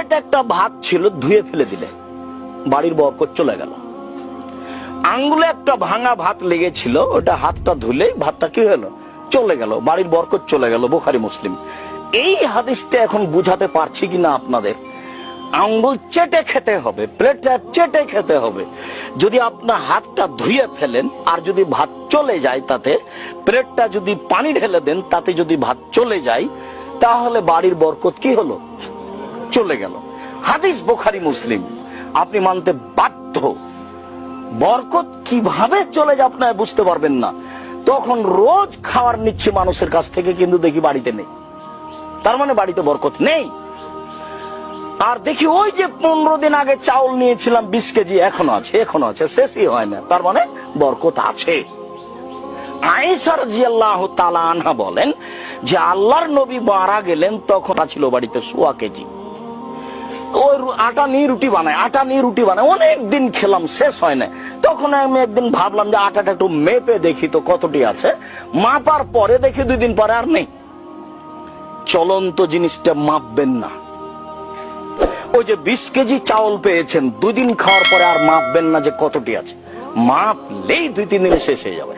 Plate একটা ভাত ছিল, ধুয়ে ফেলে দিলে বাড়ির বরকত চলে গেল। আঙ্গুলে একটা ভাঙা ভাত লেগেছিল, ওটা হাতটা ধুলে ভাতটা কি হলো, চলে গেল, বাড়ির বরকত চলে গেল। বুখারী মুসলিম। এই হাদিসটা এখন বুঝাতে পারছি কিনা আপনাদের? আঙ্গুল চেটে খেতে হবে, প্লেটটা চেটে খেতে হবে। যদি আপনার হাতটা ধুয়ে ফেলেন আর যদি ভাত চলে যায় তাতে, প্লেটটা যদি পানি ঢেলে দেন তাতে যদি ভাত চলে যায়, তাহলে বাড়ির বরকত কি হলো, চলে গেল। হাদিস বুখারী মুসলিম, আপনি মানতে বাধ্য। বরকত কিভাবে চলে যায় আপনারা বুঝতে পারবেন না। তখন রোজ খাবার নিচ্ছে মানুষের কাছ থেকে, কিন্তু দেখি বাড়িতে নেই, তার মানে বাড়িতে বরকত নেই। আর দেখি ওই যে 15 দিন আগে চাউল নিয়েছিলাম 20 কেজি, এখনো আছে, শেষই হয় না, তার মানে বরকত আছে। আয়েশা রাদিয়াল্লাহু তাআলা আনহা বলেন যে আল্লাহর নবী মারা গেলেন তখন ছিল বাড়িতে 100 কেজি। ওই আটা নিয়ে রুটি বানায়, অনেক দিন খেলাম, শেষ হয় না। তখন আমি একদিন ভাবলাম যে আটাটা একটু মেপে দেখি তো কতটি আছে। মাপার পরে দেখি 2 দিন পরে আর নেই। চলন্ত জিনিসটা মাপবেন না। ওই যে 20 কেজি চাউল পেয়েছেন, 2 দিন খাওয়ার পরে আর মাপবেন না যে কতটি আছে। মাপলেই 2-3 দিনে শেষ হয়ে যাবে।